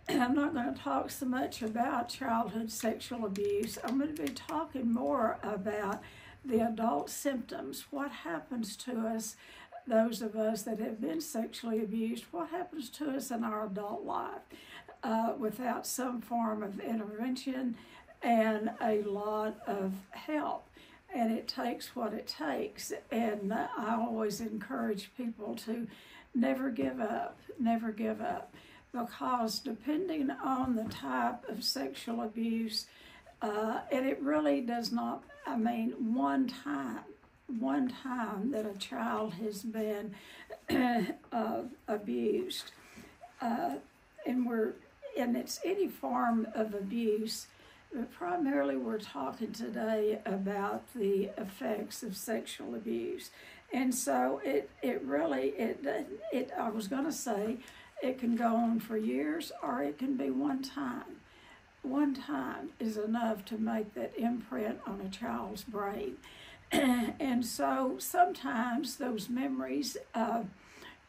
I'm not going to talk so much about childhood sexual abuse. I'm going to be talking more about the adult symptoms. What happens to us, those of us that have been sexually abused, what happens to us in our adult life without some form of intervention and a lot of help. And it takes what it takes. And I always encourage people to never give up, never give up. Because depending on the type of sexual abuse, and it really does not, I mean, one time that a child has been abused, and it's any form of abuse, but primarily we're talking today about the effects of sexual abuse. And so I was going to say, it can go on for years, or it can be one time. One time is enough to make that imprint on a child's brain. And so sometimes those memories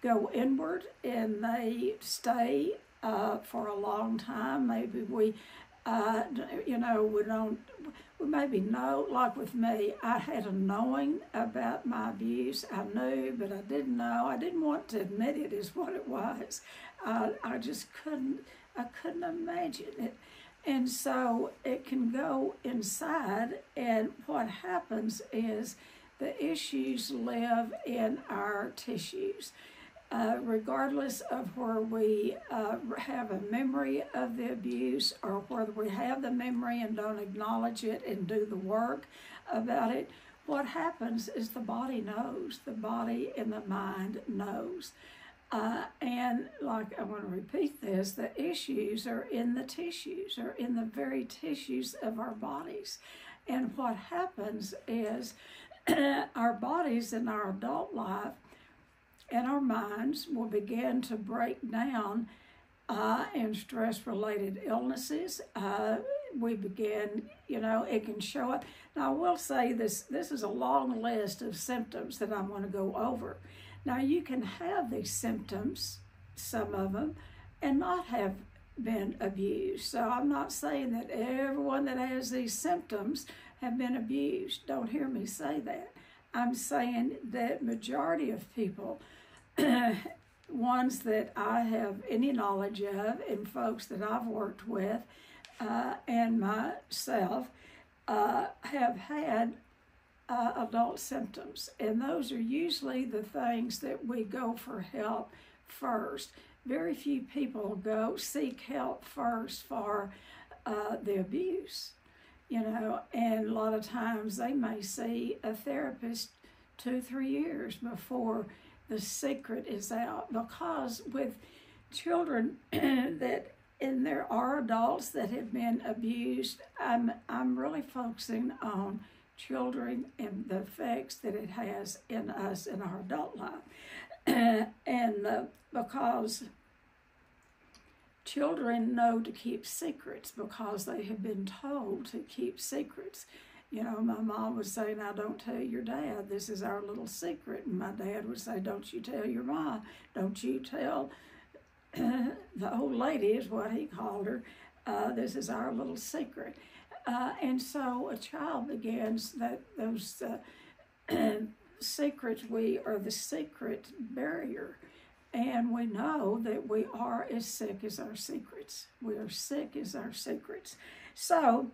go inward and they stay for a long time. Maybe we maybe know, like with me, I had a knowing about my abuse. I knew, but I didn't know. I didn't want to admit it is what it was. I just couldn't imagine it. And so it can go inside, and what happens is the issues live in our tissues. Regardless of where we have a memory of the abuse, or whether we have the memory and don't acknowledge it and do the work about it, what happens is the body knows. The body and the mind knows. And like, I want to repeat this, the issues are in the tissues, are in the very tissues of our bodies. And what happens is our bodies in our adult life and our minds will begin to break down in stress-related illnesses. We begin, it can show up. Now, I will say this is a long list of symptoms that I'm going to go over. Now, you can have these symptoms, some of them, and not have been abused. So I'm not saying that everyone that has these symptoms have been abused. Don't hear me say that. I'm saying that majority of people, ones that I have any knowledge of, and folks that I've worked with, and myself, have had adult symptoms. And those are usually the things that we go for help first. Very few people go seek help first for the abuse, and a lot of times they may see a therapist 2-3 years before the secret is out. Because with children and there are adults that have been abused, I'm really focusing on children and the effects that it has in us in our adult life. Because children know to keep secrets because they have been told to keep secrets. My mom would say, now don't tell your dad, this is our little secret. And my dad would say, don't you tell your mom, don't you tell the old lady is what he called her, this is our little secret. And so a child begins those secrets, we are the secret barrier. And we know that we are as sick as our secrets. We are sick as our secrets. So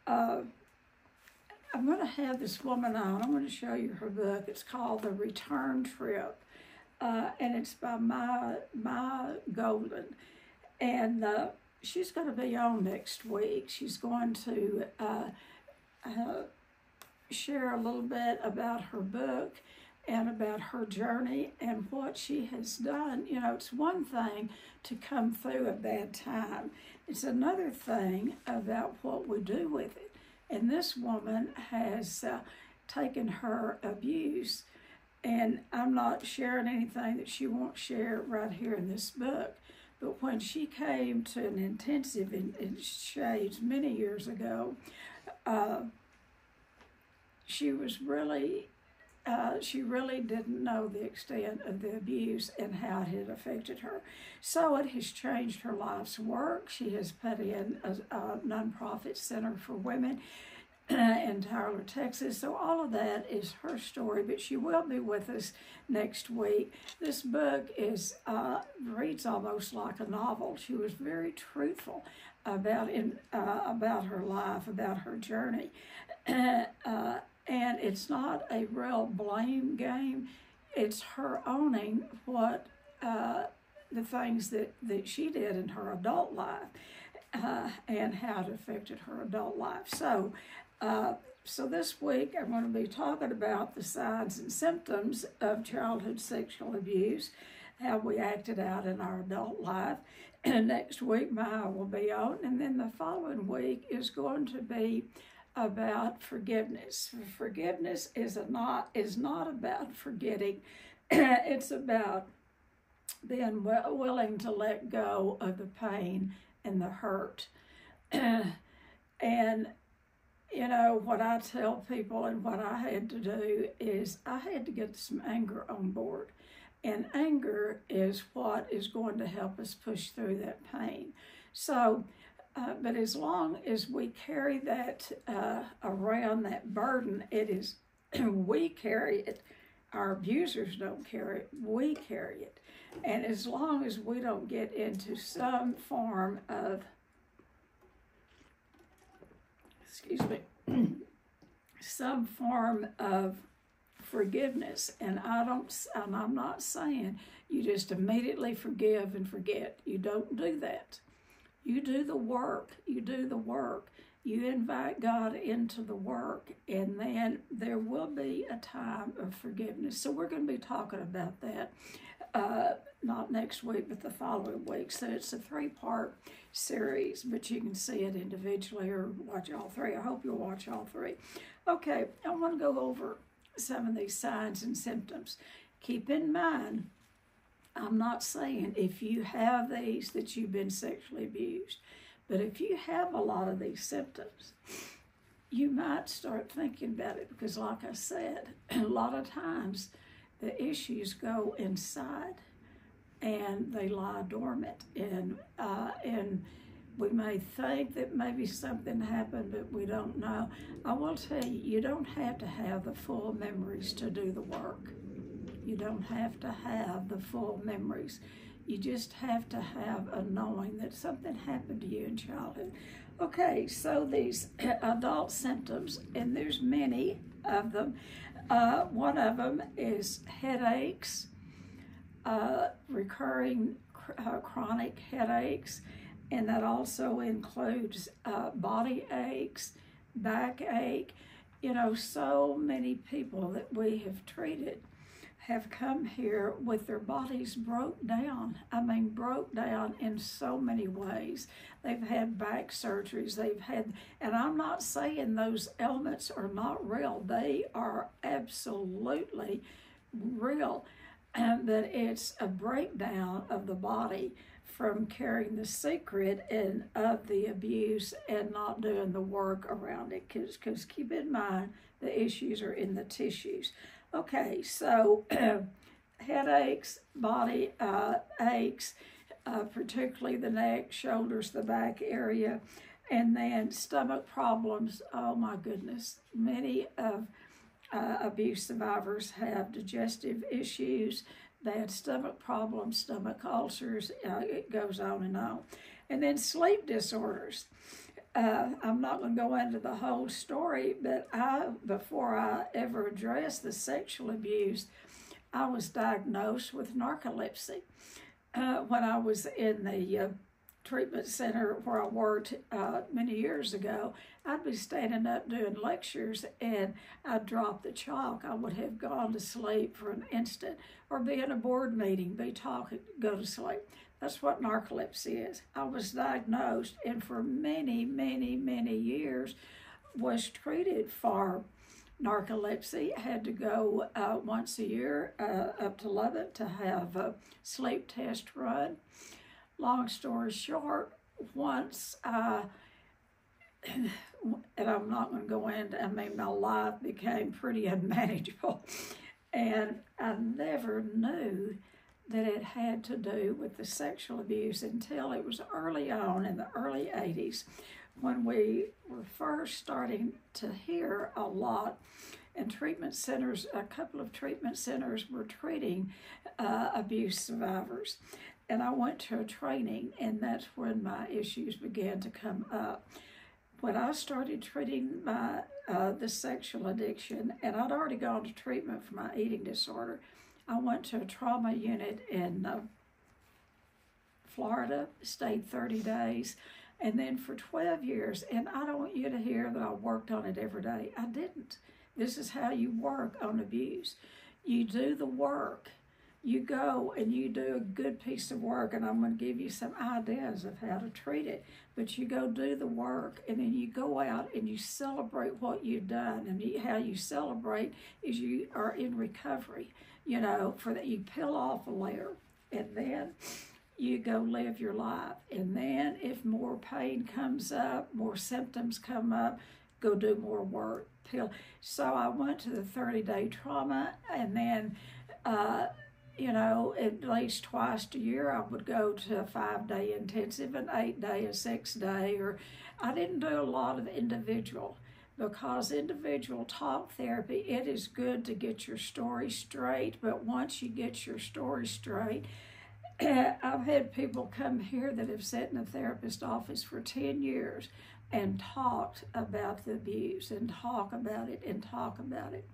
I'm going to have this woman on. I'm going to show you her book. It's called The Return Trip. And it's by my Golden. And she's going to be on next week. She's going to share a little bit about her book and about her journey and what she has done. It's one thing to come through a bad time. It's another thing about what we do with it. And this woman has taken her abuse, and I'm not sharing anything that she won't share right here in this book, but when she came to an intensive in Shades many years ago, she was really she really didn't know the extent of the abuse and how it had affected her. So it has changed her life's work. She has put in a nonprofit center for women in Tyler, Texas. So all of that is her story, but she will be with us next week. This book reads almost like a novel. She was very truthful about her life, about her journey. And it's not a real blame game. It's her owning what the things that she did in her adult life and how it affected her adult life. So this week I'm going to be talking about the signs and symptoms of childhood sexual abuse, how we acted out in our adult life. And next week Maya will be on, and then the following week is going to be about forgiveness. Forgiveness is not about forgetting. It's about being willing to let go of the pain and the hurt. And you know, what I tell people and what I had to do is I had to get some anger on board. And anger is what is going to help us push through that pain. So, but as long as we carry that around, that burden, it is, we carry it. Our abusers don't carry it, we carry it. And as long as we don't get into some form of, some form of forgiveness, and I'm not saying you just immediately forgive and forget. You don't do that. You do the work. You do the work. You invite God into the work, and then there will be a time of forgiveness. So we're going to be talking about that, not next week, but the following week. So it's a 3-part series, but you can see it individually or watch all 3. I hope you'll watch all 3. Okay, I want to go over some of these signs and symptoms. Keep in mind, I'm not saying if you have these that you've been sexually abused, but if you have a lot of these symptoms, you might start thinking about it, because like I said, a lot of times the issues go inside and they lie dormant, and we may think that maybe something happened, but we don't know. I will tell you, you don't have to have the full memories to do the work. You don't have to have the full memories. You just have to have a knowing that something happened to you in childhood. Okay, so these adult symptoms, and there's many of them. One of them is headaches, recurring chronic headaches, and that also includes body aches, backache. You know, so many people that we have treated have come here with their bodies broke down. I mean, broke down in so many ways. They've had back surgeries, and I'm not saying those ailments are not real. They are absolutely real. That it's a breakdown of the body from carrying the secret and of the abuse and not doing the work around it. Because keep in mind, the issues are in the tissues. Okay, so headaches, body aches, particularly the neck, shoulders, the back area, and then stomach problems. Oh my goodness, many of abuse survivors have digestive issues, bad stomach problems, stomach ulcers, it goes on and on. And then sleep disorders. I'm not going to go into the whole story, but before I ever addressed the sexual abuse, I was diagnosed with narcolepsy. When I was in the treatment center where I worked many years ago, I'd be standing up doing lectures and I'd drop the chalk. I would have gone to sleep for an instant, or be in a board meeting, be talking, go to sleep. That's what narcolepsy is. I was diagnosed, and for many, many, many years was treated for narcolepsy. Had to go once a year up to Lubbock to have a sleep test run. Long story short, once I and I'm not going to go into, I mean, my life became pretty unmanageable. And I never knew that it had to do with the sexual abuse until it was early on in the early 80s when we were first starting to hear a lot. And treatment centers, a couple of treatment centers were treating abuse survivors. And I went to a training, and that's when my issues began to come up. When I started treating my the sexual addiction, and I'd already gone to treatment for my eating disorder, I went to a trauma unit in Florida, stayed 30 days, and then for 12 years, and I don't want you to hear that I worked on it every day. I didn't. This is how you work on abuse. You do the work. You go and you do a good piece of work, and I'm going to give you some ideas of how to treat it. But you go do the work, and then you go out and you celebrate what you've done. And how you celebrate is you are in recovery. You know, for that you peel off a layer, and then you go live your life. And then if more pain comes up, more symptoms come up, go do more work. So I went to the 30-day trauma, and then you know, at least twice a year, I would go to a 5-day intensive, an 8-day, a 6-day, or I didn't do a lot of individual, because individual talk therapy, it is good to get your story straight, but once you get your story straight, I've had people come here that have sat in a therapist's office for 10 years and talked about the abuse and talk about it and talk about it.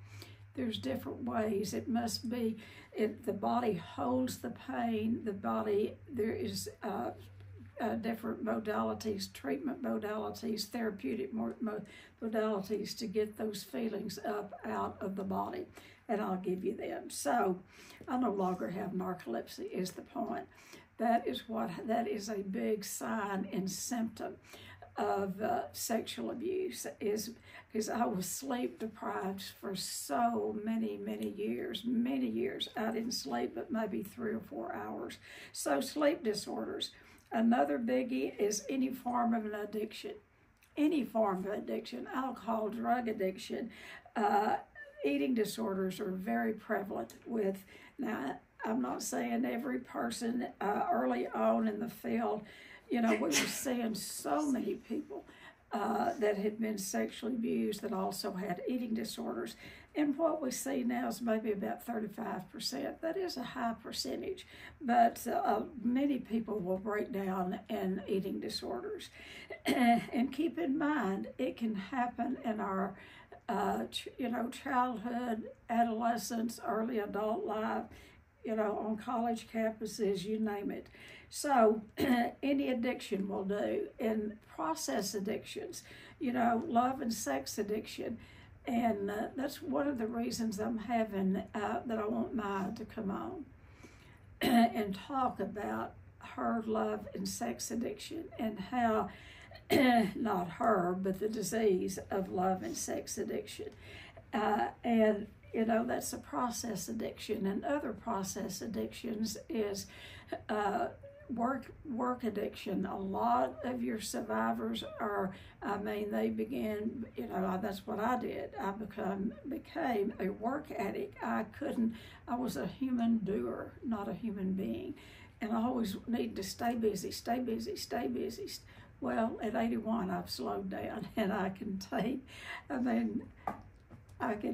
There's different ways. It must be, the body holds the pain, the body, there is different modalities, treatment modalities, therapeutic modalities to get those feelings up out of the body, and I'll give you them. So I no longer have narcolepsy is the point. That is a big sign and symptom of sexual abuse, is because I was sleep deprived for so many years. I didn't sleep but maybe 3 or 4 hours. So sleep disorders. Another biggie is any form of an addiction. Any form of addiction, alcohol, drug addiction, eating disorders are very prevalent with, now I'm not saying every person early on in the field, you know, we were seeing so many people that had been sexually abused that also had eating disorders. And what we see now is maybe about 35%. That is a high percentage, but many people will break down in eating disorders. And keep in mind, it can happen in our childhood, adolescence, early adult life, you know, on college campuses, you name it. So any addiction will do. And process addictions, you know, love and sex addiction. And that's one of the reasons I'm having, that I want Maya to come on and talk about her love and sex addiction and how, not her, but the disease of love and sex addiction. And, you know, that's a process addiction. And other process addictions is work addiction. A lot of your survivors are, I mean, they begin, you know, that's what I did. I became a work addict. I was a human doer, not a human being. And I always needed to stay busy. Well, at 81, I've slowed down, and I can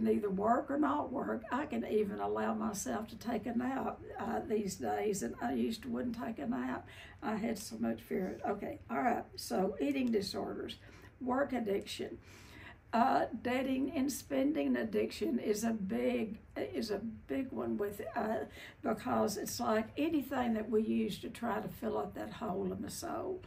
either work or not work. I can even allow myself to take a nap these days, and I used to wouldn't take a nap. I had so much fear. Okay, all right, so eating disorders, work addiction, dating and spending addiction is a big one with because it's like anything that we use to try to fill up that hole in the soul.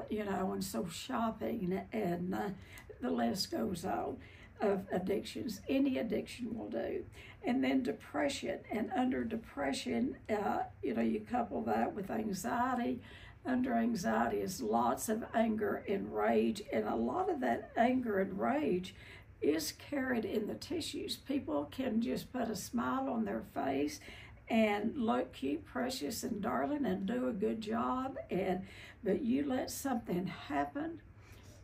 You know, and so shopping and the list goes on of addictions. Any addiction will do. And then depression. And under depression, you know, you couple that with anxiety. Under anxiety is lots of anger and rage. And a lot of that anger and rage is carried in the tissues. People can just put a smile on their face and look cute, precious, and darling and do a good job, but you let something happen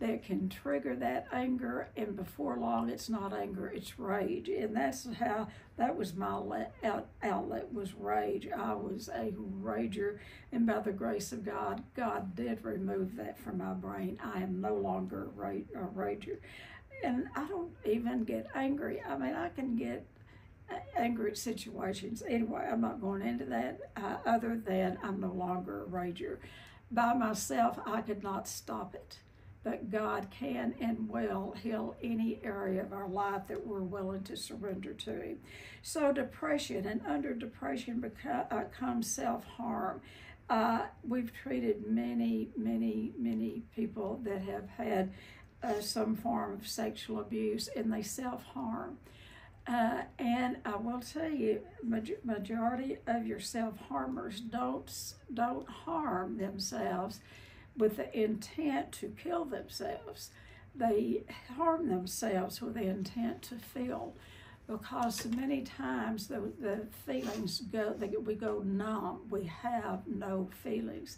that can trigger that anger, and before long it's not anger, it's rage. And that was my outlet, was rage. I was a rager, and by the grace of God, God did remove that from my brain. I am no longer a rager. And I don't even get angry. I mean, I can get angry at situations. Anyway, I'm not going into that, other than I'm no longer a rager. By myself, I could not stop it. But God can and will heal any area of our life that we're willing to surrender to Him. So depression, and under depression comes self-harm. We've treated many people that have had some form of sexual abuse, and they self-harm. And I will tell you, majority of your self-harmers don't harm themselves with the intent to kill themselves. They harm themselves with the intent to feel, because many times the feelings we go numb. We have no feelings.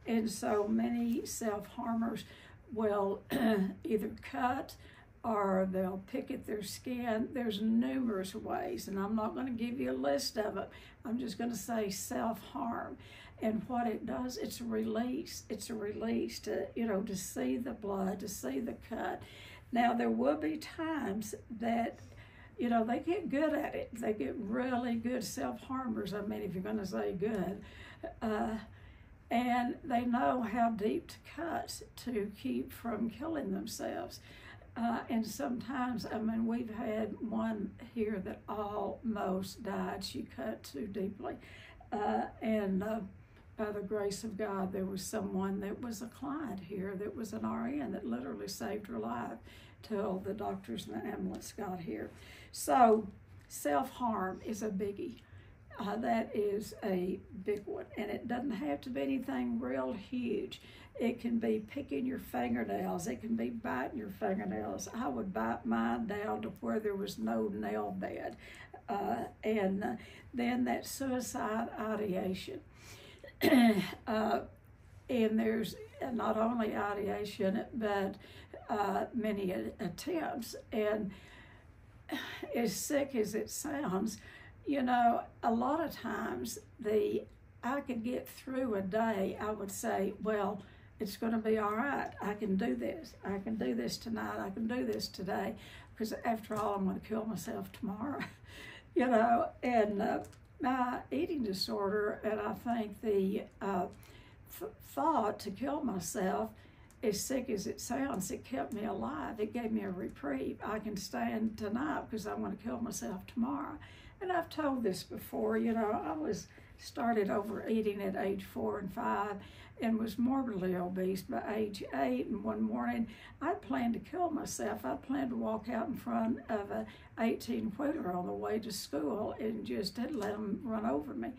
And so many self-harmers will either cut or they'll pick at their skin. There's numerous ways, and I'm not going to give you a list of it. I'm just going to say self-harm. And what it does, it's a release. It's a release to see the blood, to see the cut. Now, there will be times that, they get good at it. They get really good self-harmers. I mean, if you're going to say good. And they know how deep to cut to keep from killing themselves. And sometimes, I mean, we've had one here that almost died. She cut too deeply. By the grace of God, there was someone that was a client here that was an RN that literally saved her life till the doctors and the ambulance got here. So self-harm is a biggie. That is a big one. And it doesn't have to be anything real huge. It can be picking your fingernails. It can be biting your fingernails. I would bite mine down to where there was no nail bed. And then that suicide ideation. And there's not only ideation, but many attempts. And as sick as it sounds, a lot of times I could get through a day. I would say, well, it's going to be all right. I can do this. I can do this tonight. I can do this today. Because after all, I'm going to kill myself tomorrow. And my eating disorder, and I think the thought to kill myself, as sick as it sounds, it kept me alive. It gave me a reprieve. I can stand tonight because I'm going to kill myself tomorrow. And I've told this before, I started overeating at age 4 and 5 and was morbidly obese by age 8. And one morning, I planned to kill myself. I planned to walk out in front of an 18-wheeler on the way to school and just let them run over me.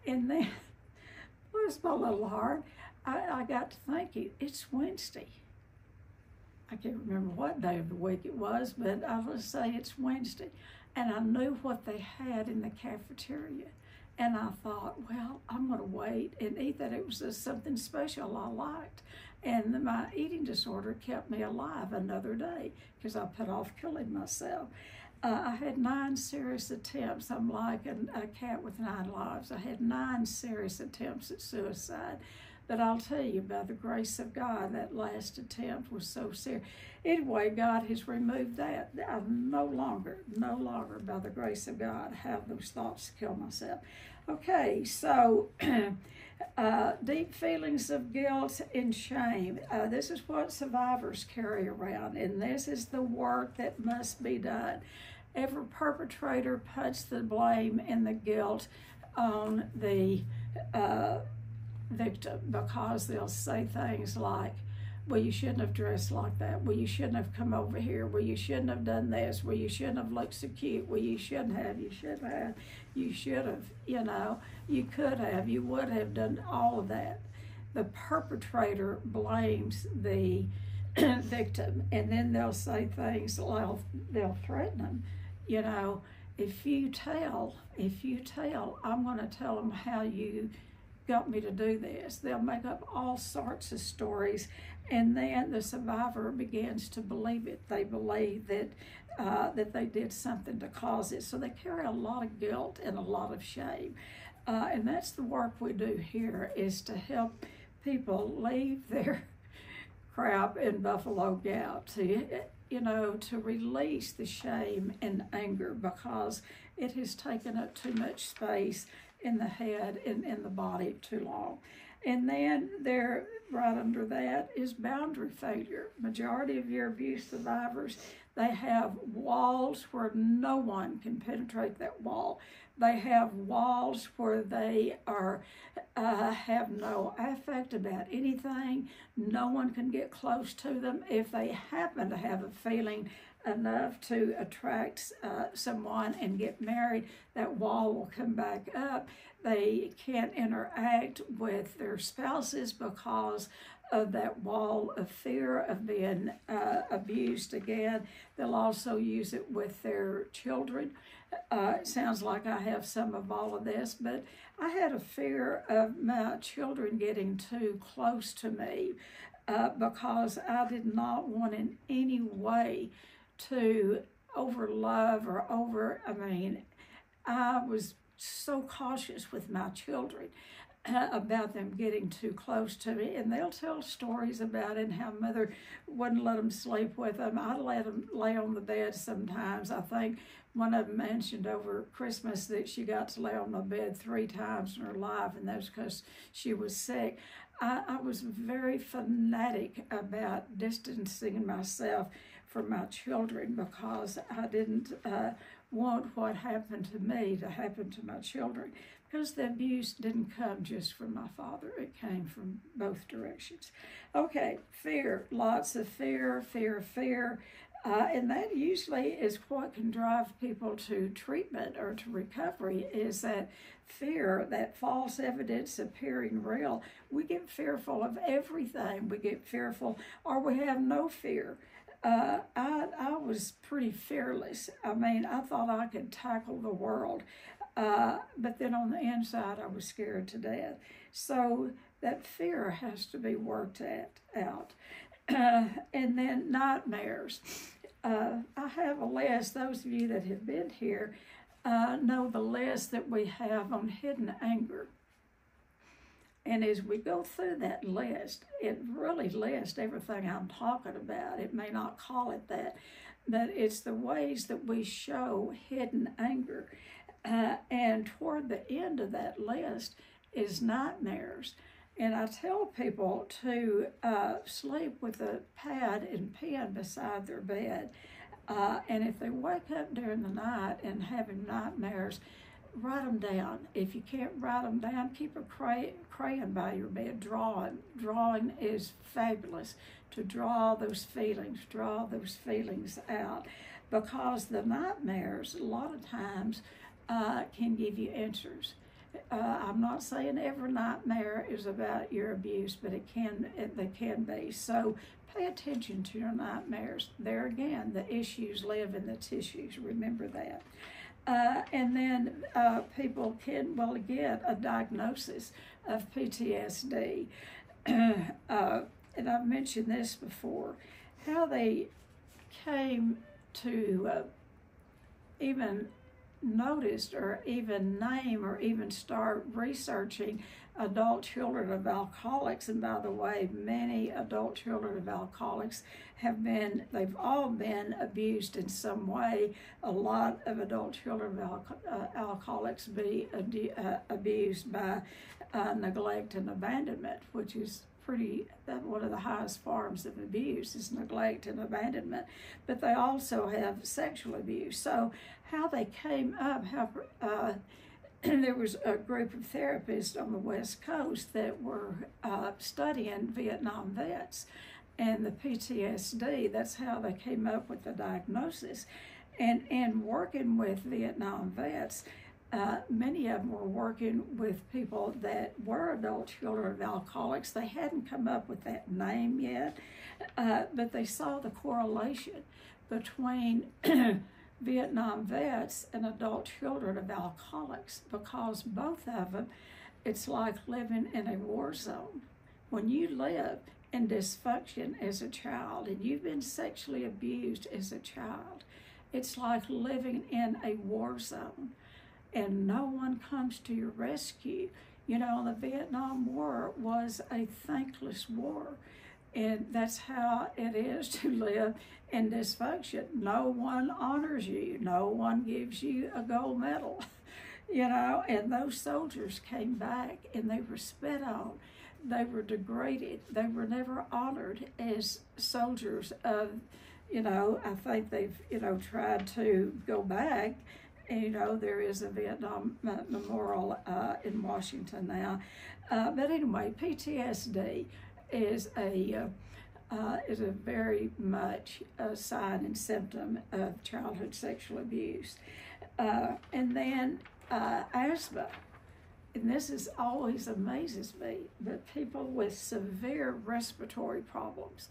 And then, bless my little heart, I got to thinking, it's Wednesday. I can't remember what day of the week it was, but I'll just say it's Wednesday. And I knew what they had in the cafeteria. And I thought, well, I'm going to wait and eat that. It was just something special I liked. And my eating disorder kept me alive another day because I put off killing myself. I had 9 serious attempts. I'm like a cat with 9 lives. I had 9 serious attempts at suicide. But I'll tell you, by the grace of God, that last attempt was so serious. Anyway, God has removed that. I no longer, by the grace of God, have those thoughts to kill myself. Okay, so deep feelings of guilt and shame. This is what survivors carry around, and this is the work that must be done. Every perpetrator puts the blame and the guilt on the victim, because they'll say things like, well, you shouldn't have dressed like that. Well, you shouldn't have come over here. Well, you shouldn't have done this. Well, you shouldn't have looked so cute. Well, you shouldn't have. You should have. You should have. You could have. You would have done all of that. The perpetrator blames the victim, and then they'll say things like, they'll threaten them. If you tell, I'm going to tell them how you got me to do this. They'll make up all sorts of stories, and then the survivor begins to believe it. They believe that that they did something to cause it. So they carry a lot of guilt and a lot of shame. And that's the work we do here, is to help people leave their crap in Buffalo Gap, to release the shame and anger, because it has taken up too much space in the head and in the body too long. And then there, right under that, is boundary failure. Majority of your abuse survivors, they have walls where no one can penetrate that wall. They have walls where they have no affect about anything. No one can get close to them. If they happen to have a feeling enough to attract someone and get married, that wall will come back up. They can't interact with their spouses because of that wall of fear of being abused again. They'll also use it with their children. It sounds like I have some of all of this, but I had a fear of my children getting too close to me because I did not want in any way to overlove or I was so cautious with my children about them getting too close to me, and they'll tell stories about it and how mother wouldn't let them sleep with them. I'd let them lay on the bed sometimes. I think one of them mentioned over Christmas that she got to lay on the bed 3 times in her life, and that's because she was sick. I was very fanatic about distancing myself from my children because I didn't want what happened to me to happen to my children, because the abuse didn't come just from my father. It came from both directions. Okay, fear, lots of fear, and that usually is what can drive people to treatment or to recovery, is that fear, that false evidence appearing real. We get fearful of everything. We get fearful, or we have no fear. I was pretty fearless. I thought I could tackle the world, but then on the inside I was scared to death. So that fear has to be worked out. And then nightmares. I have a list. Those of you that have been here know the list that we have on hidden anger. And as we go through that list, it really lists everything I'm talking about. It may not call it that, but it's the ways that we show hidden anger. And toward the end of that list is nightmares. And I tell people to sleep with a pad and pen beside their bed. And if they wake up during the night and having nightmares, write them down. If you can't write them down, keep a crayon by your bed. Drawing. Drawing is fabulous, to draw those feelings out, because the nightmares a lot of times can give you answers. I'm not saying every nightmare is about your abuse, but they can be. So pay attention to your nightmares. There again, the issues live in the tissues. Remember that. And then people can, get a diagnosis of PTSD. And I've mentioned this before, how they came to even notice or even name or even start researching adult children of alcoholics. And by the way, many adult children of alcoholics they've all been abused in some way. A lot of adult children of alcoholics be abused by neglect and abandonment, which is one of the highest forms of abuse is neglect and abandonment. But they also have sexual abuse. So how they came up, there was a group of therapists on the West Coast that were studying Vietnam vets and the PTSD. That's how they came up with the diagnosis. And working with Vietnam vets, many of them were working with people that were adult children of alcoholics. They hadn't come up with that name yet, but they saw the correlation between Vietnam vets and adult children of alcoholics, because both of them it's like living in a war zone. When you live in dysfunction as a child and you've been sexually abused as a child, it's like living in a war zone and no one comes to your rescue. You know, the Vietnam War was a thankless war, and that's how it is to live in dysfunction. No one honors you. No one gives you a gold medal, you know, and those soldiers came back and they were spit on. They were degraded. They were never honored as soldiers of, you know, I think they've, you know, tried to go back. And, you know, there is a Vietnam memorial in Washington now. But anyway, PTSD is a very much a sign and symptom of childhood sexual abuse. And then asthma. And this is always amazes me, but people with severe respiratory problems.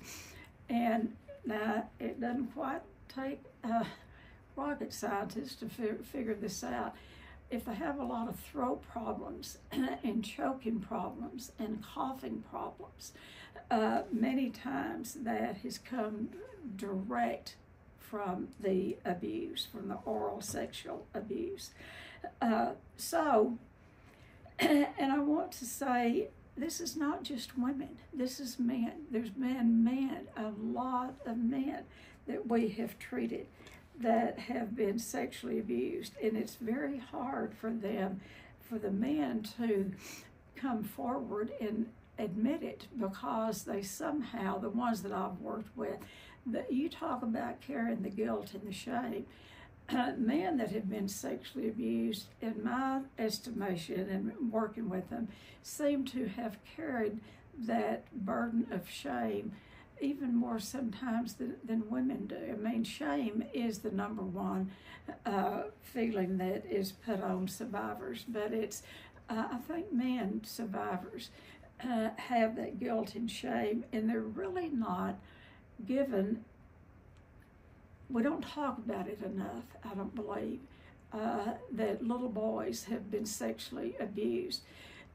And now it doesn't quite take rocket scientists to figure this out. If they have a lot of throat problems and choking problems and coughing problems, many times that has come direct from the abuse, from the oral sexual abuse. And I want to say, this is not just women, this is men. There's been men, a lot of men that we have treated that have been sexually abused. And it's very hard for them, for the men to come forward and admit it, because they somehow, the ones that I've worked with, that you talk about carrying the guilt and the shame. Men that have been sexually abused, in my estimation and working with them, seem to have carried that burden of shame even more sometimes than women do. I mean, shame is the number one feeling that is put on survivors, but it's, I think men survivors have that guilt and shame, and they're really not given. We don't talk about it enough, I don't believe, that little boys have been sexually abused,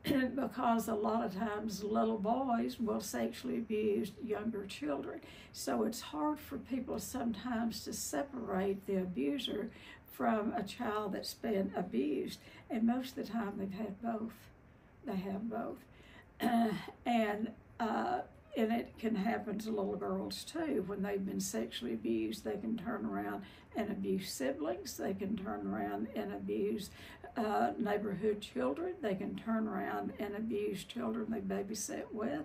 because a lot of times little boys will sexually abuse younger children. So it's hard for people sometimes to separate the abuser from a child that's been abused, and most of the time they've had both. They have both. And it can happen to little girls too. When they've been sexually abused, they can turn around and abuse siblings. They can turn around and abuse neighborhood children. They can turn around and abuse children they babysit with.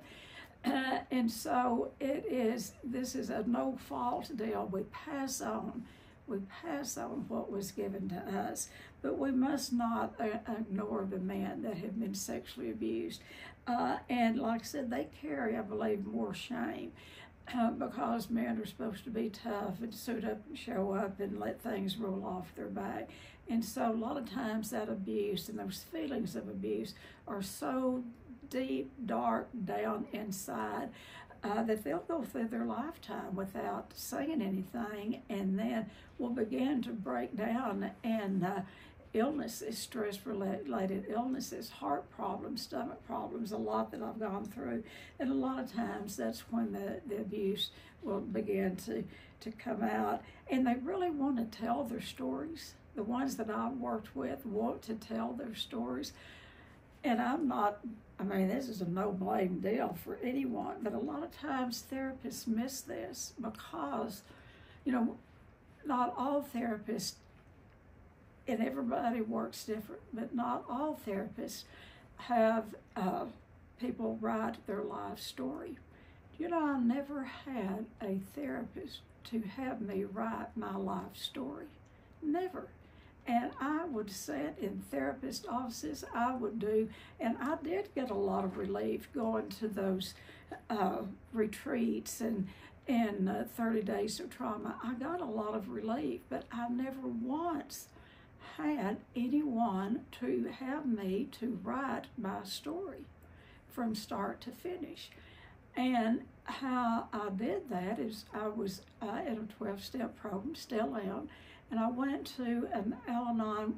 And so this is a no-fault deal. We pass on what was given to us, but we must not ignore the men that have been sexually abused. And like I said, they carry, I believe, more shame because men are supposed to be tough and suit up and show up and let things roll off their back. And so a lot of times that abuse and those feelings of abuse are so deep, dark, down inside that they'll go through their lifetime without saying anything, and then will begin to break down, and illnesses, stress-related illnesses, heart problems, stomach problems, a lot that I've gone through. And a lot of times that's when the abuse will begin to come out. And they really want to tell their stories. The ones that I've worked with want to tell their stories. And this is a no-blame deal for anyone, but a lot of times therapists miss this because, not all therapists, and everybody works different, but not all therapists have people write their life story. I never had a therapist to have me write my life story. Never. And I would sit in therapist offices, and I did get a lot of relief going to those retreats and 30 days of trauma. I got a lot of relief, but I never once had anyone to have me to write my story from start to finish. And how I did that is I was in a 12-step program, still am, and I went to an Al-Anon,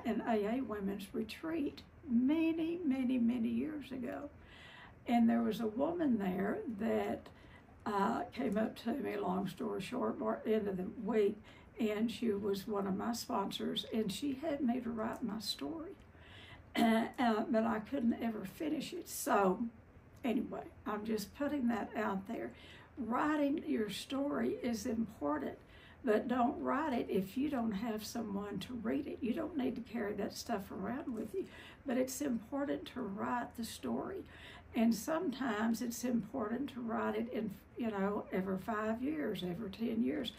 an AA women's retreat many, many, many years ago. And there was a woman there that came up to me, long story short, end of the week, and she was one of my sponsors, and she had me to write my story. But I couldn't ever finish it. So anyway, I'm just putting that out there. Writing your story is important, but don't write it if you don't have someone to read it. You don't need to carry that stuff around with you, but it's important to write the story. And sometimes it's important to write it in, every 5 years, every 10 years,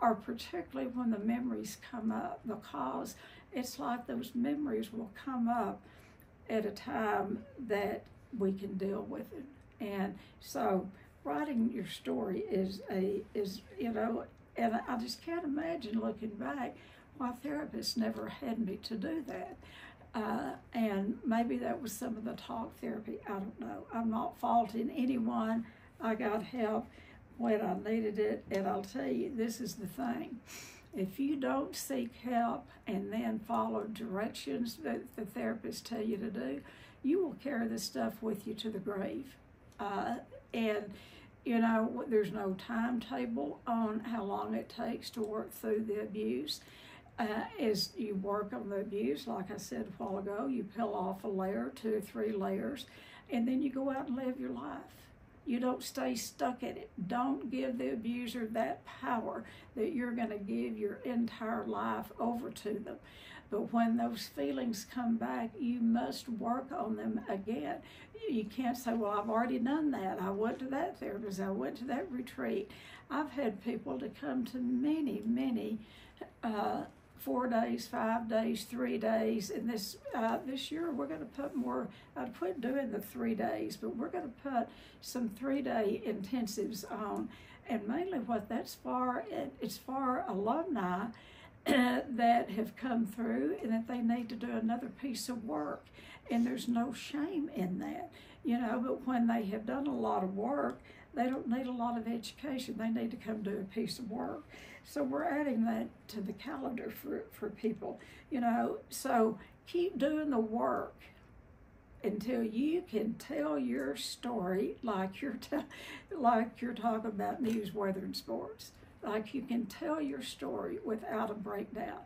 or particularly when the memories come up, because it's like those memories will come up at a time that we can deal with it. And so writing your story is and I just can't imagine looking back why therapists never had me to do that. And maybe that was some of the talk therapy, I don't know. I'm not faulting anyone. I got help when I needed it, and I'll tell you, this is the thing. If you don't seek help and then follow directions that the therapists tell you to do, you will carry this stuff with you to the grave. There's no timetable on how long it takes to work through the abuse. As you work on the abuse, like I said a while ago, you peel off a layer, 2 or 3 layers, and then you go out and live your life. You don't stay stuck in it. Don't give the abuser that power that you're going to give your entire life over to them. But when those feelings come back, you must work on them again. You can't say, well, I've already done that. I went to that therapist. I went to that retreat. I've had people to come to many, 4 days, 5 days, 3 days, and this year we're going to put more. I'd quit doing the 3 days, but we're going to put some 3-day intensives on, and mainly what that's for, it's for alumni that have come through and that they need to do another piece of work, and there's no shame in that, but when they have done a lot of work, they don't need a lot of education. They need to come do a piece of work. So we're adding that to the calendar for people, so keep doing the work until you can tell your story like you're talking about news, weather, and sports. Like you can tell your story without a breakdown,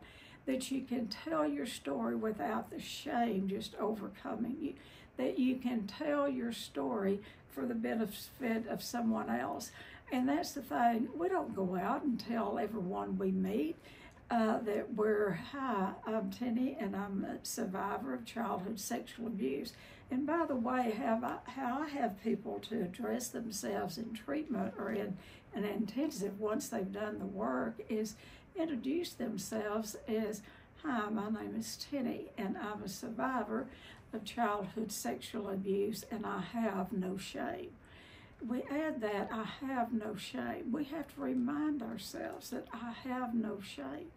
that you can tell your story without the shame just overcoming you, that you can tell your story for the benefit of someone else. And that's the thing, we don't go out and tell everyone we meet that hi, I'm Tennie and I'm a survivor of childhood sexual abuse. And by the way, how I have people to address themselves in treatment or in an intensive once they've done the work is introduce themselves as, hi, my name is Tennie and I'm a survivor of childhood sexual abuse and I have no shame. We add that, I have no shame. We have to remind ourselves that I have no shame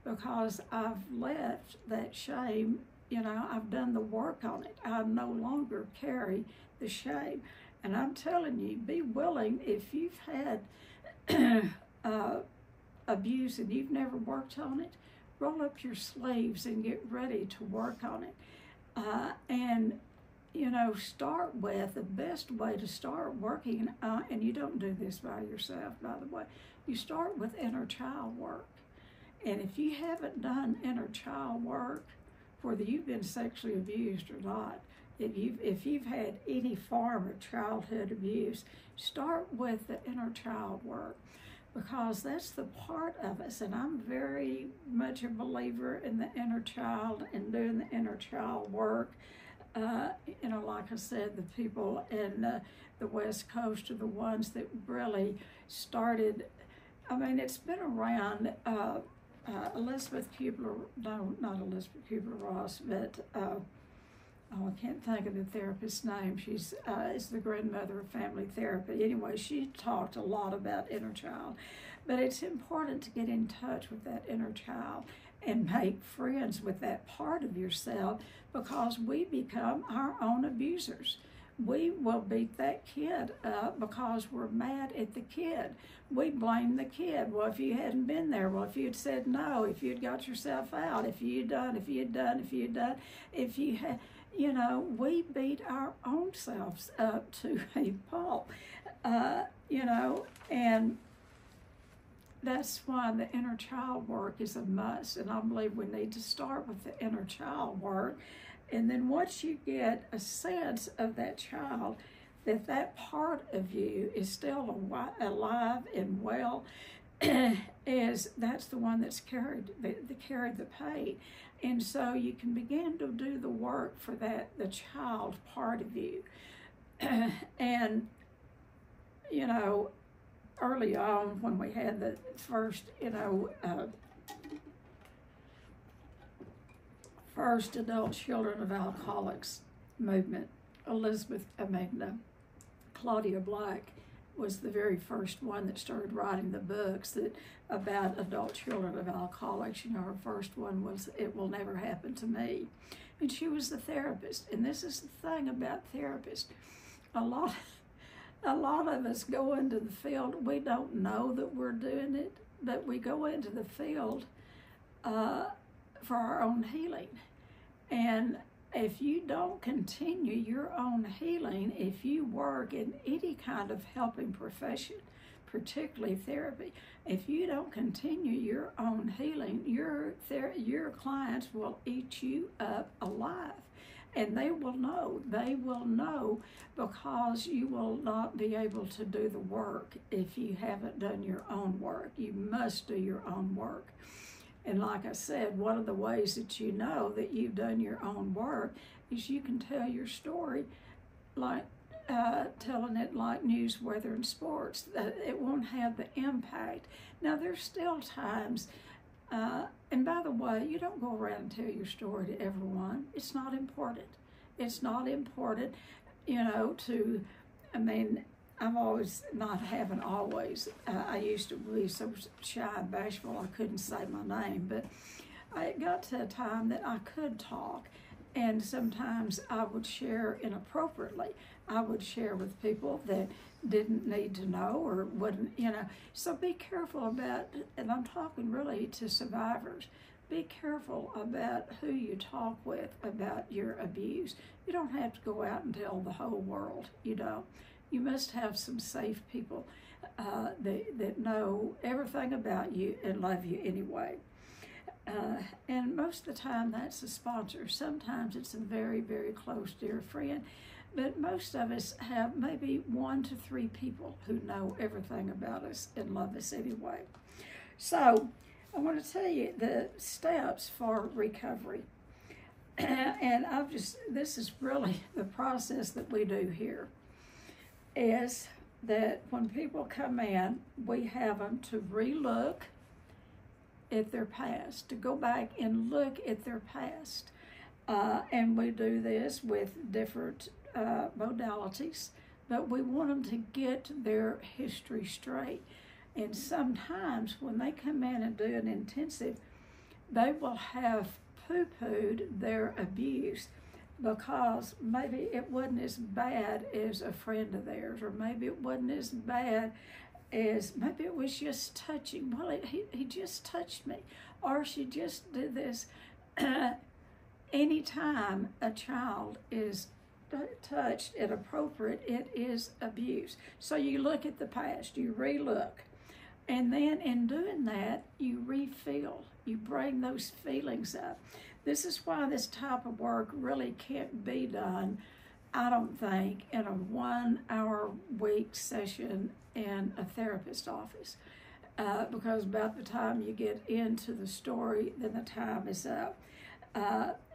because I've left that shame, I've done the work on it. I no longer carry the shame. And I'm telling you, be willing, if you've had abuse and you've never worked on it, roll up your sleeves and get ready to work on it. Start with the best way to start working, and you don't do this by yourself, by the way. You start with inner child work. And if you haven't done inner child work, whether you've been sexually abused or not, if you've had any form of childhood abuse, start with the inner child work, because that's the part of us. And I'm very much a believer in the inner child and doing the inner child work. Like I said, the people in the West Coast are the ones that really started. I mean, it's been around. Elizabeth not Elizabeth Kubler-Ross, but I can't think of the therapist's name. She's is the grandmother of family therapy. Anyway, she talked a lot about inner child, but it's important to get in touch with that inner child and make friends with that part of yourself, because we become our own abusers. we will beat that kid up because we're mad at the kid. We blame the kid. Well, if you hadn't been there, well, if you'd said no, if you'd got yourself out, if you had, we beat our own selves up to a pulp, and that's why the inner child work is a must. And I believe we need to start with the inner child work. And then once you get a sense of that child, that part of you is still alive and well, that's the one that's carried the pain. And so you can begin to do the work for the child part of you. And, early on when we had the first, first adult children of alcoholics movement, Claudia Black was the very first one that started writing the books about adult children of alcoholics. Her first one was It Will Never Happen to Me. And she was the therapist. And this is the thing about therapists. A lot of us go into the field, we don't know that we're doing it, but we go into the field for our own healing. And if you don't continue your own healing, if you work in any kind of helping profession, particularly therapy, if you don't continue your own healing, your clients will eat you up alive. And they will know because you will not be able to do the work if you haven't done your own work. You must do your own work. And like I said, one of the ways that you know that you've done your own work is you can tell your story like telling it like news, weather, and sports. It won't have the impact. Now, there's still times, and by the way, you don't go around and tell your story to everyone. It's not important. It's not important, I used to be so shy and bashful I couldn't say my name, but it got to a time that I could talk, and sometimes I would share inappropriately. I would share with people that didn't need to know or wouldn't, So be careful about, and I'm talking really to survivors, be careful about who you talk with about your abuse. You don't have to go out and tell the whole world, You must have some safe people that know everything about you and love you anyway. And most of the time that's a sponsor. Sometimes it's a very, very close dear friend. But most of us have maybe 1 to 3 people who know everything about us and love us anyway. So I want to tell you the steps for recovery. And this is really the process that we do here, is that when people come in, we have them to re-look at their past, to go back and look at their past. And we do this with different modalities, but we want them to get their history straight. And sometimes when they come in and do an intensive, they will have poo-pooed their abuse because maybe it wasn't as bad as a friend of theirs, or maybe it wasn't as bad as, maybe it was just touching. Well, he just touched me, or she just did this. Anytime a child is touched inappropriate, it is abuse. So you look at the past, you re-look, and then in doing that, you refill. You bring those feelings up. This is why this type of work really can't be done, I don't think, in a 1-hour week session in a therapist's office. Because about the time you get into the story, then the time is up.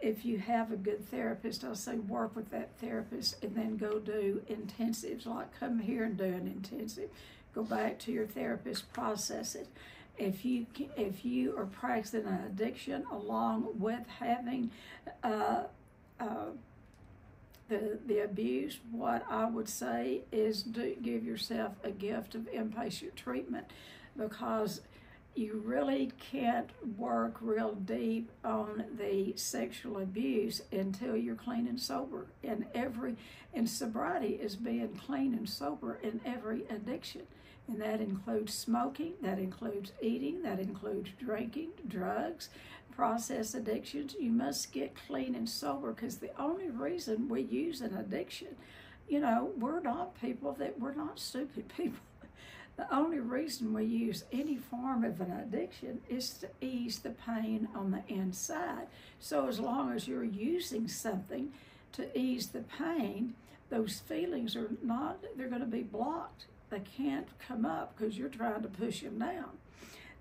If you have a good therapist, I'll say work with that therapist and then go do intensives, like come here and do an intensive. Go back to your therapist, process it. If you are practicing an addiction along with having the abuse, what I would say is give yourself a gift of inpatient treatment, because you really can't work real deep on the sexual abuse until you're clean and sober. And sobriety is being clean and sober in every addiction. And that includes smoking, that includes eating, that includes drinking, drugs, process addictions. You must get clean and sober, because the only reason we use an addiction, we're not stupid people. The only reason we use any form of an addiction is to ease the pain on the inside. So as long as you're using something to ease the pain, those feelings they're going to be blocked. They can't come up because you're trying to push them down.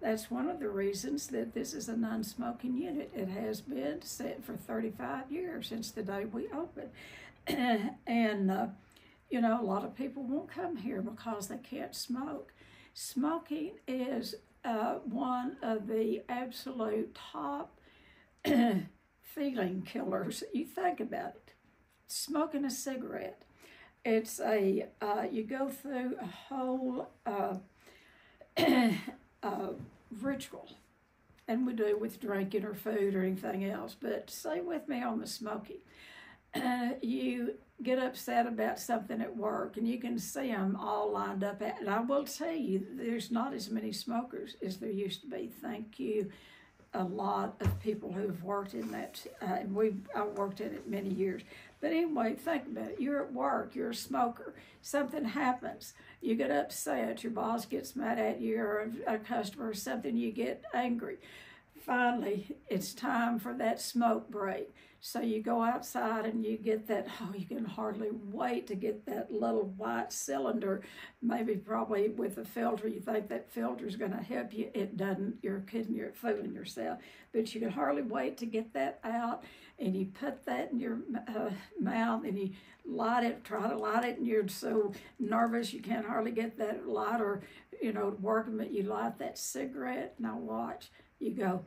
That's one of the reasons that this is a non-smoking unit. It has been set for 35 years since the day we opened. And a lot of people won't come here because they can't smoke. Smoking is one of the absolute top feeling killers. You think about it. Smoking a cigarette. It's you go through a whole ritual, and we do with drinking or food or anything else. But stay with me on the smoking. You get upset about something at work, and you can see them all lined up. And I will tell you, there's not as many smokers as there used to be. Thank you, a lot of people who have worked in that, and I worked in it many years. But anyway, think about it. You're at work, you're a smoker, something happens, you get upset, your boss gets mad at you, or a customer or something, you get angry. Finally, it's time for that smoke break. So you go outside and you get that, you can hardly wait to get that little white cylinder, probably with a filter. You think that filter is going to help you. It doesn't. You're kidding, you're fooling yourself. But you can hardly wait to get that out, and you put that in your mouth, and you try to light it, and you're so nervous you can't hardly get that lighter, to work, but you light that cigarette. Now watch, you go,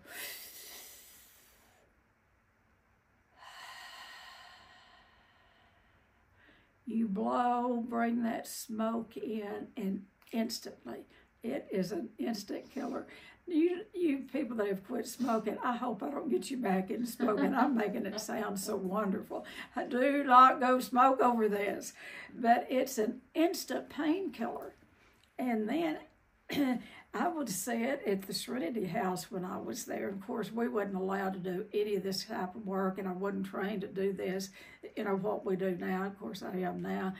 you blow, bring that smoke in, and instantly, it is an instant killer. You people that have quit smoking, I hope I don't get you back in smoking. I'm making it sound so wonderful. I do not go smoke over this. But it's an instant painkiller. And then I would say it at the Serenity House when I was there. Of course, we wasn't allowed to do any of this type of work, and I wasn't trained to do this, what we do now. Of course, I am now.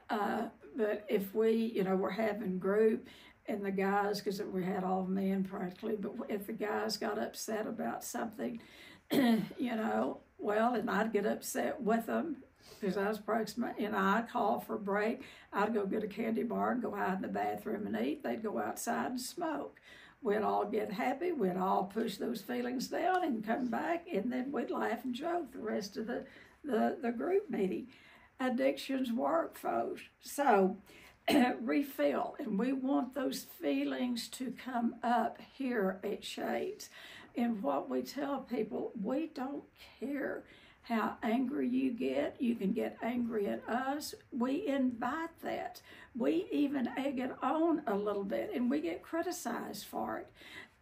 But if we, we're having group, and the guys, because we had all men practically, but if the guys got upset about something, and I'd get upset with them, because I was practicing, I'd call for a break. I'd go get a candy bar and go hide in the bathroom and eat. They'd go outside and smoke. We'd all get happy. We'd all push those feelings down and come back, and then we'd laugh and joke the rest of the group meeting. Addictions work, folks. So refill, and we want those feelings to come up here at Shades. And what we tell people, we don't care how angry you get. You can get angry at us. We invite that. We even egg it on a little bit, and we get criticized for it.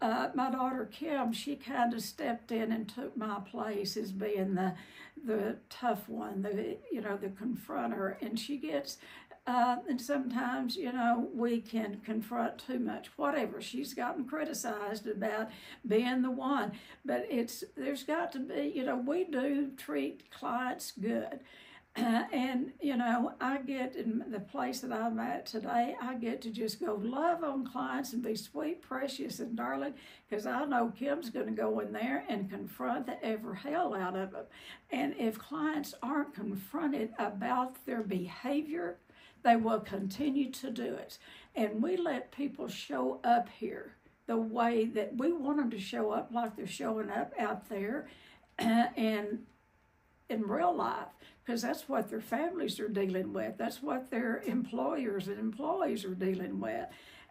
My daughter Kim, she kind of stepped in and took my place as being the tough one, the confronter, and she gets. And sometimes, we can confront too much, whatever. She's gotten criticized about being the one, but there's got to be, we do treat clients good. And, I get in the place that I'm at today, I get to just go love on clients and be sweet, precious, and darling, because I know Kim's going to go in there and confront the ever hell out of them. And if clients aren't confronted about their behavior, they will continue to do it. And we let people show up here the way that we want them to show up, like they're showing up out there and in real life, because that's what their families are dealing with. That's what their employers and employees are dealing with.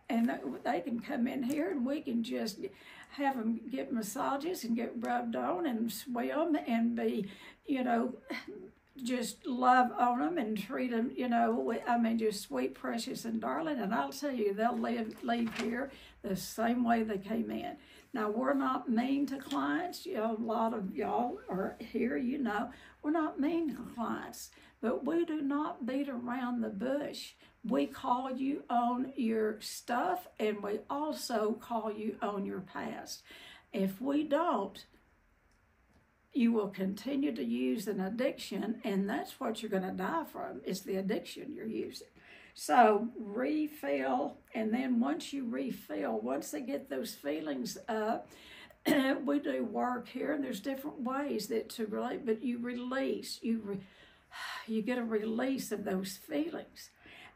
And they can come in here and we can just have them get massages and get rubbed on and swim and be, just love on them and treat them, just sweet, precious, and darling. And I'll tell you, they'll leave here the same way they came in. Now, we're not mean to clients. A lot of y'all are here, we're not mean to clients, but we do not beat around the bush. We call you on your stuff, and we also call you on your past. If we don't, you will continue to use an addiction, and that's what you're going to die from, is the addiction you're using. So refill, and then once you refill, once they get those feelings up, we do work here, and there's different ways to relate, but you release, you get a release of those feelings.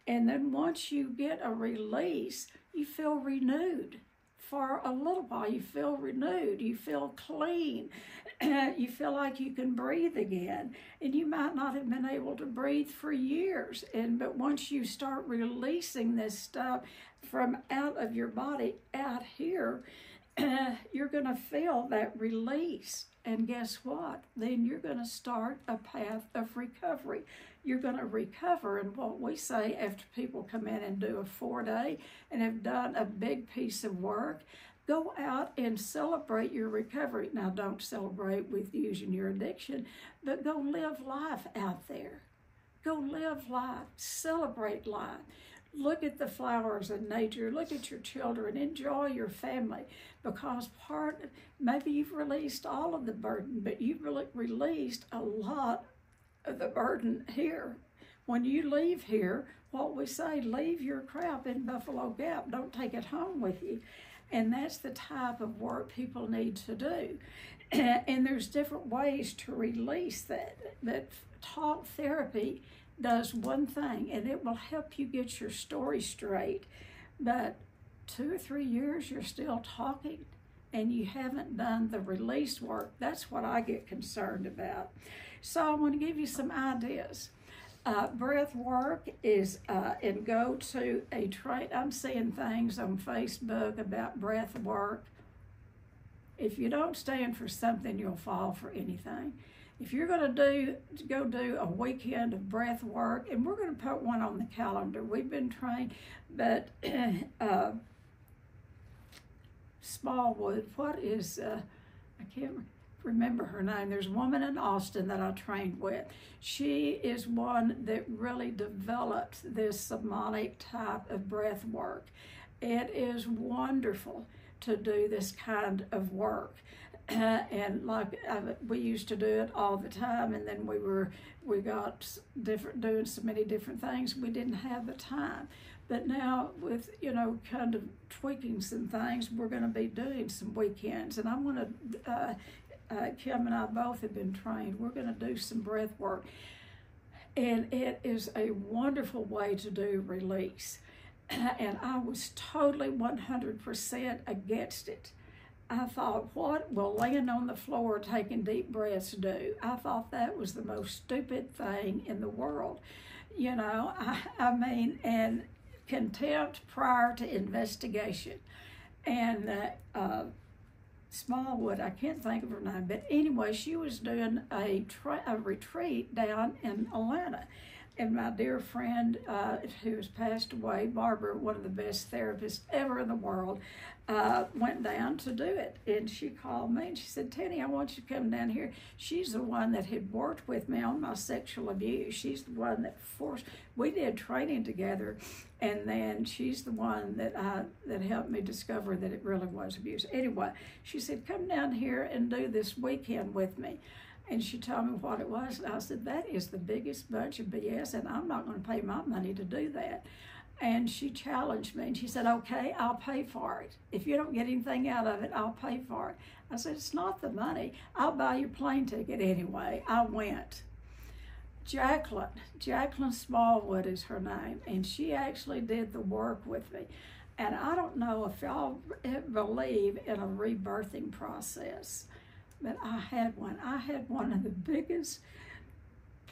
And then once you get a release, you feel renewed. For a little while, you feel renewed, you feel clean, you feel like you can breathe again. And you might not have been able to breathe for years, but once you start releasing this stuff from out of your body out here, you're going to feel that release. And guess what? Then you're going to start a path of recovery. You're going to recover. And what we say after people come in and do a 4-day and have done a big piece of work, go out and celebrate your recovery. Now, don't celebrate with using your addiction, but go live life out there. Go live life. Celebrate life. Look at the flowers in nature. Look at your children. Enjoy your family, because maybe you've released all of the burden, but you've released a lot of the burden here. When you leave here, what we say, leave your crap in Buffalo Gap. Don't take it home with you. And that's the type of work people need to do. And there's different ways to release that. But talk therapy does one thing, and it will help you get your story straight. But 2 or 3 years you're still talking and you haven't done the release work. That's what I get concerned about. So I want to give you some ideas. Breath work is, and go to a train. I'm seeing things on Facebook about breath work. If you don't stand for something, you'll fall for anything. If you're going to go do a weekend of breath work, and we're going to put one on the calendar. We've been trained, but Smallwood, I can't remember her name. There's a woman in Austin that I trained with. She is one that really developed this somatic type of breath work. It is wonderful to do this kind of work. And we used to do it all the time, and then we got doing so many different things, we didn't have the time. But now with, kind of tweaking some things, we're going to be doing some weekends, and I'm going to, Kim and I both have been trained. We're going to do some breath work, and it is a wonderful way to do release. And I was totally 100% against it. I thought, what will laying on the floor taking deep breaths do? I thought that was the most stupid thing in the world. And contempt prior to investigation. And Smallwood, I can't think of her name, but anyway, she was doing a retreat down in Atlanta. And my dear friend who has passed away, Barbara, one of the best therapists ever in the world, went down to do it. And she called me and she said, Tennie, I want you to come down here. She's the one that had worked with me on my sexual abuse. She's the one that we did training together. And then she's the one that helped me discover that it really was abuse. Anyway, she said, come down here and do this weekend with me. And she told me what it was, and I said, that is the biggest bunch of BS, and I'm not going to pay my money to do that. And she challenged me, and she said, okay, I'll pay for it. If you don't get anything out of it, I'll pay for it. I said, it's not the money. I'll buy your plane ticket anyway. I went. Jacqueline Smallwood is her name, and she actually did the work with me. And I don't know if y'all believe in a rebirthing process, but I had one. I had one of the biggest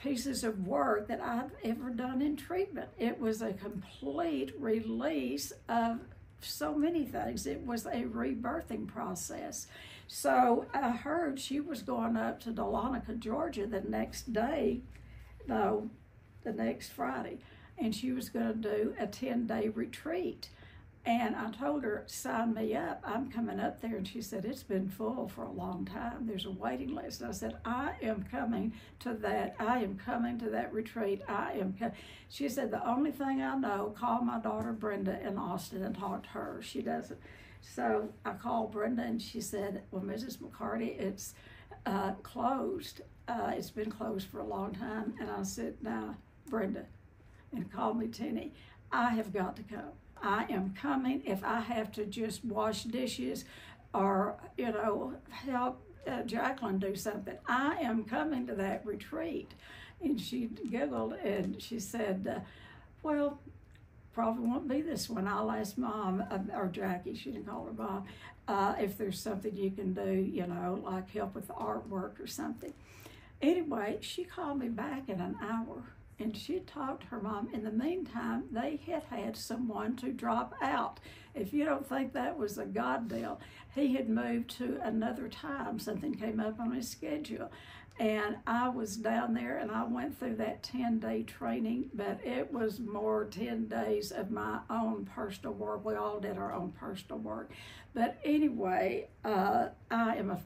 pieces of work that I've ever done in treatment. It was a complete release of so many things. It was a rebirthing process. So I heard she was going up to Dahlonega, Georgia the next day no, the next Friday, and she was going to do a 10-day retreat. And I told her, sign me up. I'm coming up there. And she said, it's been full for a long time. There's a waiting list. I said, I am coming to that. I am coming to that retreat. She said, the only thing I know, call my daughter Brenda in Austin and talk to her. She doesn't. So I called Brenda and she said, well, Mrs. McCarty, it's closed. It's been closed for a long time. And I said, now, Brenda, and called me Tennie, I have got to come. I am coming. If I have to just wash dishes or, help Jacqueline do something, I am coming to that retreat. And she giggled and she said, well, probably won't be this one. I'll ask Mom, or Jackie, she didn't call her Mom, if there's something you can do, like help with the artwork or something. Anyway, she called me back in an hour. And she talked to her mom. In the meantime, they had someone to drop out. If you don't think that was a God deal, he had moved to another time. Something came up on his schedule. And I was down there and I went through that 10-day training, but it was more 10 days of my own personal work. We all did our own personal work. But anyway, I am a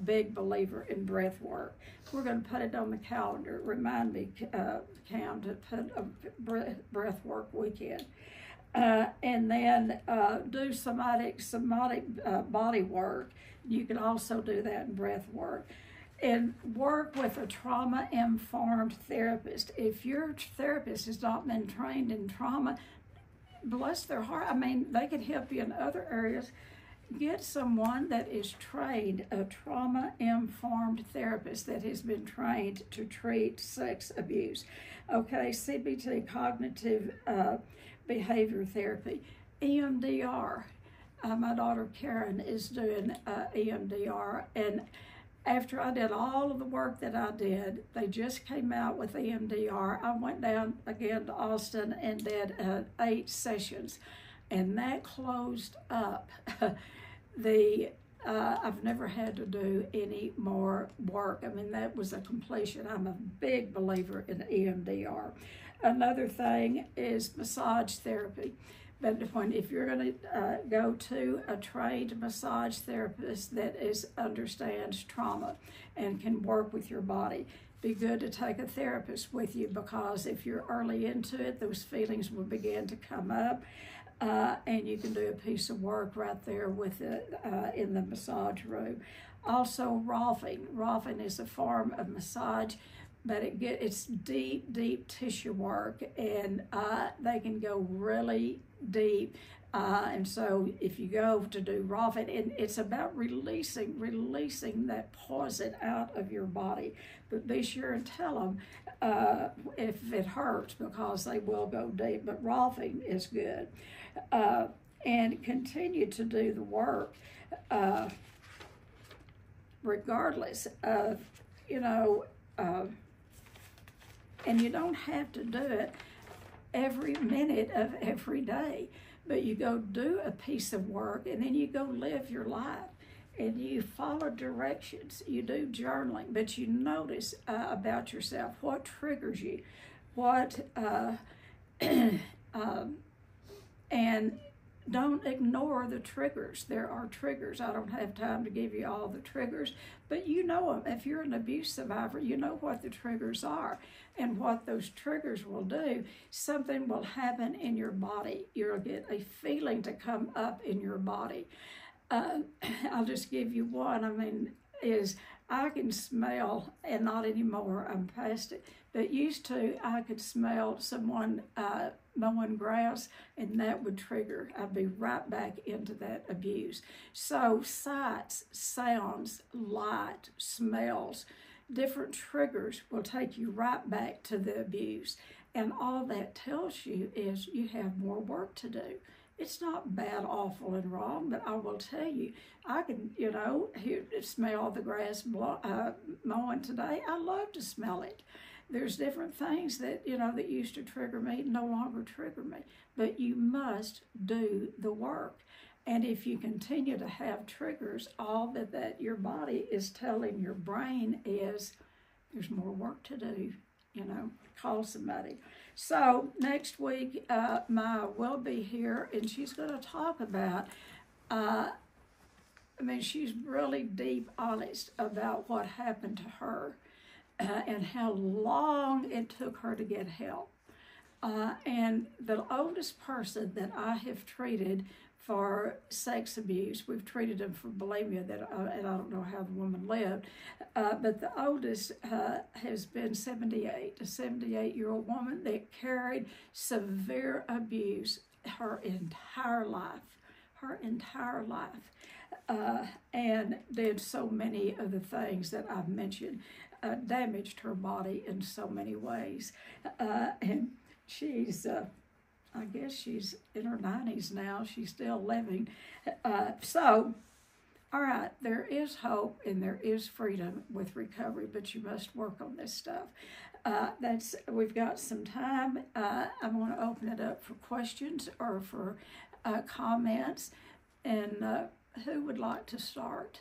big believer in breath work. We're going to put it on the calendar. Remind me, Cam, to put a breath work weekend. And then do somatic body work. You can also do that in breath work. And work with a trauma-informed therapist. If your therapist has not been trained in trauma, bless their heart, they can help you in other areas. Get someone that is trained, a trauma-informed therapist that has been trained to treat sex abuse. Okay, CBT, cognitive behavior therapy, EMDR. My daughter Karen is doing EMDR, and after I did all of the work that I did, they just came out with EMDR. I went down again to Austin and did 8 sessions, and that closed up. I've never had to do any more work. That was a completion. I'm a big believer in EMDR. Another thing is massage therapy. But if you're going to go to a trained massage therapist that understands trauma and can work with your body, be good to take a therapist with you, because if you're early into it, those feelings will begin to come up, and you can do a piece of work right there with it in the massage room. Also, Rolfing. Rolfing is a form of massage, but it's deep tissue work, and they can go really deep. And so if you go to do Rolfing, and it's about releasing that poison out of your body. But be sure and tell them if it hurts, because they will go deep. But Rolfing is good. And continue to do the work regardless of, and you don't have to do it every minute of every day, but you go do a piece of work and then you go live your life and you follow directions. You do journaling, but you notice about yourself what triggers you, and don't ignore the triggers. There are triggers. I don't have time to give you all the triggers, but you know them. If you're an abuse survivor, you know what the triggers are and what those triggers will do. Something will happen in your body. You'll get a feeling to come up in your body. I'll just give you one. Is I can smell, and not anymore, I'm past it, but used to I could smell someone mowing grass, and that would trigger. I'd be right back into that abuse. So sights, sounds, light, smells, different triggers will take you right back to the abuse. And all that tells you is you have more work to do. It's not bad, awful, and wrong, but I will tell you, I can, smell the grass mowing today. I love to smell it. There's different things that, that used to trigger me, no longer trigger me. But you must do the work. And if you continue to have triggers, all that your body is telling your brain is there's more work to do. call somebody. So next week, Maya will be here, and she's going to talk about, she's really deep honest about what happened to her and how long it took her to get help. And the oldest person that I have treated for sex abuse, we've treated them for bulimia, and I don't know how the woman lived, but the oldest has been 78, a 78-year-old woman that carried severe abuse her entire life, and did so many of the things that I've mentioned, damaged her body in so many ways, and she's, I guess she's in her 90s now. She's still living. So, all right, there is hope and there is freedom with recovery, but you must work on this stuff. We've got some time. I'm going to open it up for questions or for comments. And who would like to start?